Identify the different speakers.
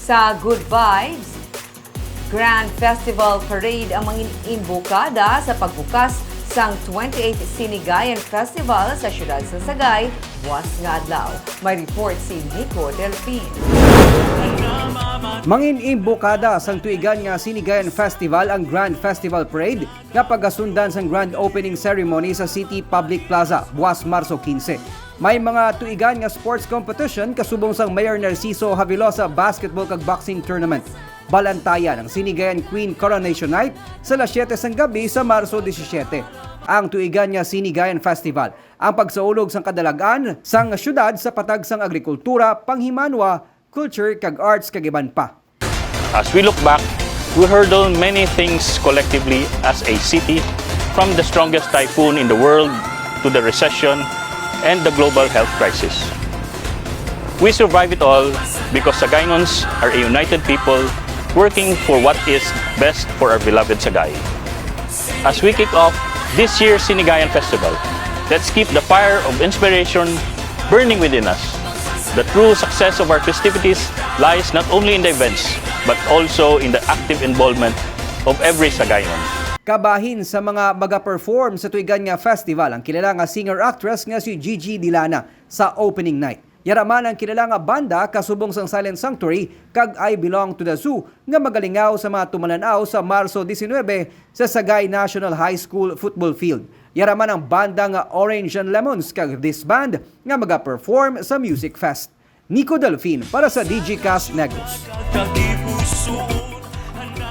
Speaker 1: Sa Good Vibes, Grand Festival Parade ang mga imbukada sa pagbukas sang 28th Sinigayan Festival sa siyudad sa Sagay, bwas nga adlaw. May report si Nico Delfin.
Speaker 2: Mangin-imbokada sang tuigan nga Sinigayan Festival ang Grand Festival Parade nga pagasundan sang grand opening ceremony sa City Public Plaza, buwas Marso 15. May mga tuigan nga sports competition kasubong sang Mayor Narciso Havilosa basketball kag boxing tournament. Balantayan ang Sinigayan Queen Coronation Night sa alas 7 sang gabi sa Marso 17. Ang tuigan nga Sinigayan Festival ang pagsaulog sang kadalagan sang syudad sa patag sang agrikultura, panghimanwa, culture kag arts kag iban pa.
Speaker 3: As we look back, we hurdle many things collectively as a city, from the strongest typhoon in the world to the recession and the global health crisis. We survive it all because Sagaynos are a united people working for what is best for our beloved Sagay. As we kick off this year's Sinigayan Festival, let's keep the fire of inspiration burning within us. The true success of our festivities lies not only in the events, but also in the active involvement of every Sagayon.
Speaker 2: Kabahin sa mga maga-perform sa tuigan nga festival ang kilala nga singer-actress nga si Gigi Dilana sa opening night. Yaraman ang kilala nga banda kasubong sang Silent Sanctuary kag I Belong to the Zoo nga magalingaw sa mga tumalanaw sa Marso 19 sa Sagay National High School football field. Yaraman ang banda nga Orange and Lemons kag this band nga maga-perform sa Music Fest. Nico Delfin para sa DG Cast Negros.